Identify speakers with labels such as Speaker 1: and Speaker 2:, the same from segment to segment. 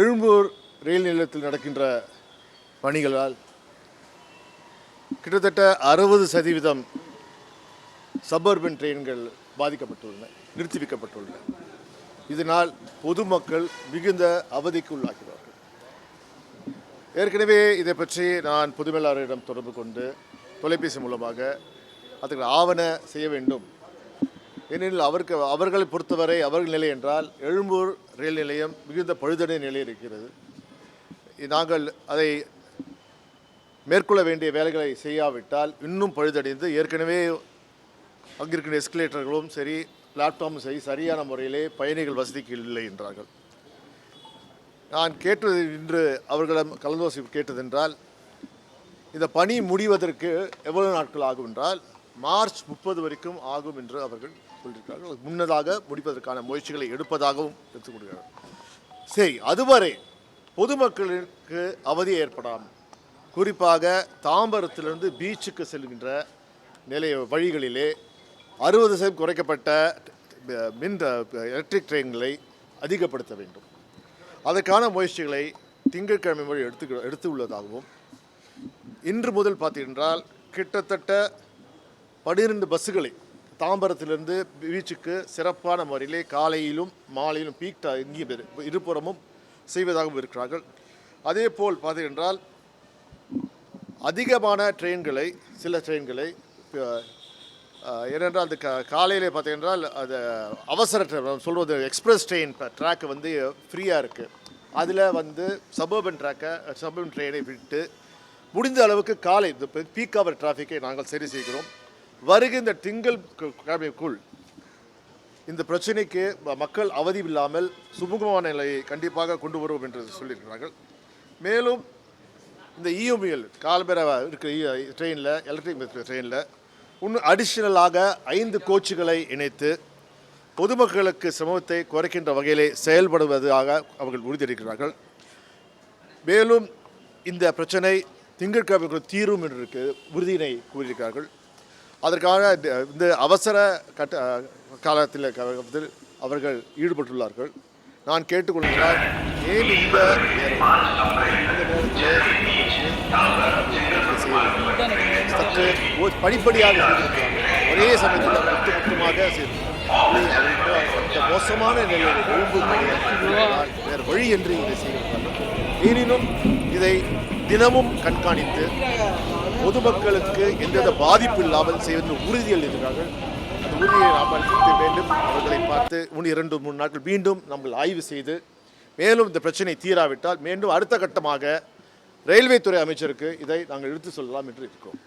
Speaker 1: எழும்பூர் ரயில் நிலையத்தில் நடக்கின்ற பணிகளால் கிட்டத்தட்ட 60% சபர்பன் ட்ரெயின்கள் பாதிக்கப்பட்டுள்ளன, நிறுத்தி வைக்கப்பட்டுள்ளன. இதனால் பொதுமக்கள் மிகுந்த அவதிக்கு உள்ளாகிறார்கள். ஏற்கனவே இதை பற்றி நான் பொதுமேலாளரிடம் தொடர்பு கொண்டு தொலைபேசி மூலமாக அதுக்கு ஆவண செய்ய வேண்டும். ஏனெனில் அவர்களை பொறுத்தவரை அவர்கள் நிலை என்றால் எழும்பூர் ரயில் நிலையம் மிகுந்த பழுதடை நிலையில் இருக்கிறது. நாங்கள் அதை மேற்கொள்ள வேண்டிய வேலைகளை செய்யாவிட்டால் இன்னும் பழுதடைந்து ஏற்கனவே அங்கிருக்கிற எஸ்கலேட்டர்களும் சரி பிளாட்ஃபார்மும் சரி சரியான முறையிலே பயணிகள் வசதிக்கு இல்லை என்றார்கள். நான் கேட்டது இன்று அவர்களிடம் கலந்தோசி கேட்டதென்றால் இந்த பணி முடிவதற்கு எவ்வளவு நாட்கள் ஆகும் என்றால் மார்ச் 30 வரைக்கும் ஆகும் என்று அவர்கள் சொல்லியிருக்கிறார்கள். முன்னதாக முடிப்பதற்கான முயற்சிகளை எடுப்பதாகவும் எடுத்துக் கொடுக்கிறார்கள். சரி, அதுவரை பொதுமக்களுக்கு அவதி ஏற்படாமல் குறிப்பாக தாம்பரத்திலிருந்து பீச்சுக்கு செல்கின்ற வழிகளிலே 60% குறைக்கப்பட்ட எலக்ட்ரிக் ட்ரெயின்களை அதிகப்படுத்த வேண்டும். அதற்கான முயற்சிகளை திங்கட்கிழமை வரை எடுத்து உள்ளதாகவும் இன்று முதல் பார்த்தீங்கன்றால் கிட்டத்தட்ட 12 பஸ்ஸுகளை தாம்பரத்திலிருந்து பீச்சுக்கு சிறப்பான முறையிலே காலையிலும் மாலையிலும் பீக் இங்கே இருபுறமும் செய்வதாகவும் இருக்கிறார்கள். அதே போல் பார்த்தீங்கன்றால் அதிகமான ட்ரெயின்களை சில ட்ரெயின்களை ஏனென்றால் அது காலையிலே பார்த்தீங்கன்றால் அது அவசர சொல்வது எக்ஸ்பிரஸ் ட்ரெயின் ட்ராக்கு வந்து ஃப்ரீயாக இருக்குது. அதில் சபர்பன் ட்ரெயினை விட்டு முடிந்த அளவுக்கு காலை இந்த பீக் அவர் டிராஃபிக்கை நாங்கள் சரி செய்கிறோம். வருகின்ற திங்கட்கிழமைக்குள் இந்த பிரச்சனைக்கு மக்கள் அவதி இல்லாமல் சுமூகமான நிலையை கண்டிப்பாக கொண்டு வருவோம் என்று சொல்லியிருக்கிறார்கள். மேலும் இந்த இஎம்இஎல் கால்பேரா இருக்கிற ட்ரெயினில் எலக்ட்ரிக் ட்ரெயினில் இன்னும் அடிஷ்னலாக 5 கோச்சுகளை இணைத்து பொதுமக்களுக்கு சிரமத்தை குறைக்கின்ற வகையிலே செயல்படுவதாக அவர்கள் உறுதியளிக்கிறார்கள். மேலும் இந்த பிரச்சனை திங்கட்கிழமைக்குள் தீரும் என்று உறுதியினை கூறியிருக்கிறார்கள். அதற்கான இந்த அவசர காலத்தில் அவர்கள் ஈடுபட்டுள்ளார்கள். நான் கேட்டுக்கொள்கிறார், ஏன் இந்த சற்று படிப்படியாக ஒரே சமயத்தில் மொத்தமாக மோசமான நிலையில் வேறு வழி என்று இதை செய்கிறார்கள். எனினும் இதை தினமும் கண்காணித்து பொதுமக்களுக்கு எந்தவித பாதிப்பு இல்லாமல் செய்வது உறுதியில் இருக்கிறார்கள். அந்த உறுதியை நாம் அளிக்க வேண்டும். அவர்களை பார்த்து 2-3 நாட்கள் மீண்டும் நம்ம ஆய்வு செய்து மேலும் இந்த பிரச்சனை தீராவிட்டால் மீண்டும் அடுத்த கட்டமாக ரயில்வே துறை அமைச்சருக்கு இதை நாங்கள் எடுத்து சொல்லலாம் என்று இருக்கிறோம்.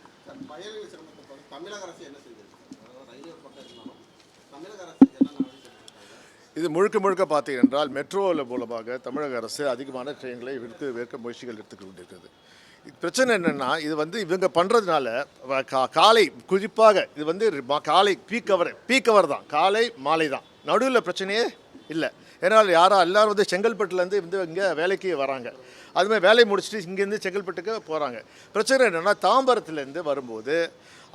Speaker 1: இது முழுக்க பார்த்தீங்கன்றால் மெட்ரோவில் மூலமாக தமிழக அரசு அதிகமான ட்ரெயின்களை வைக்க முயற்சிகள் எடுத்துக்கொண்டிருக்கிறது. பிரச்சனை என்னென்னா இது இவங்க பண்ணுறதுனால காலை குறிப்பாக இது காலை பீக் கவர் தான், காலை மாலை தான், நடுவில் பிரச்சனையே இல்லை. ஏன்னால் எல்லோரும் செங்கல்பட்டுலேருந்து இங்கே வேலைக்கு வராங்க. அதுமாதிரி வேலையை முடிச்சுட்டு இங்கேருந்து செங்கல்பட்டுக்கு போகிறாங்க. பிரச்சனை என்னென்னா தாம்பரத்துலேருந்து வரும்போது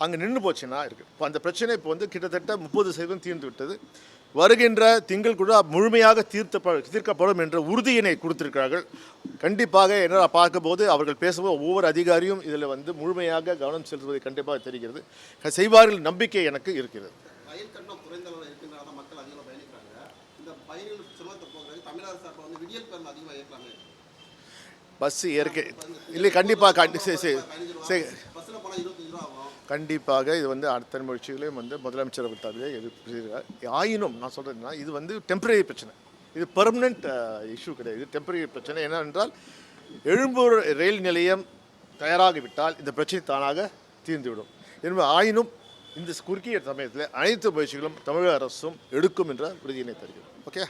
Speaker 1: அங்கே நின்று போச்சுன்னா இருக்குது. இப்போ அந்த பிரச்சனை கிட்டத்தட்ட 30% தீர்ந்து விட்டது. வருகின்ற திங்கள் கூட முழுமையாக தீர்க்கப்படும் என்ற உறுதியினை கொடுத்திருக்கிறார்கள். கண்டிப்பாக என்ன பார்க்கும்போது அவர்கள் பேசும்போது ஒவ்வொரு அதிகாரியும் இதில் முழுமையாக கவனம் செலுத்துவதை கண்டிப்பாக தெரிகிறது. செய்வார்கள் நம்பிக்கை எனக்கு இருக்கிறது. பஸ் இல்லை கண்டிப்பாக இது அடுத்த முயற்சிகளையும் முதலமைச்சர் தவிர ஆயினும் நான் சொல்கிறேன்னா இது டெம்பரரி பிரச்சனை, இது பெர்மனண்ட் இஷ்யூ கிடையாது. இது டெம்பரரி பிரச்சனை. என்னவென்றால் எழும்பூர் ரயில் நிலையம் தயாராகிவிட்டால் இந்த பிரச்சனை தானாக தீர்ந்துவிடும். எனவே ஆயினும் இந்த குறுகிய சமயத்தில் அனைத்து முயற்சிகளும் தமிழக அரசும் எடுக்கும் என்ற உறுதியினை தருகிறோம். ஓகே.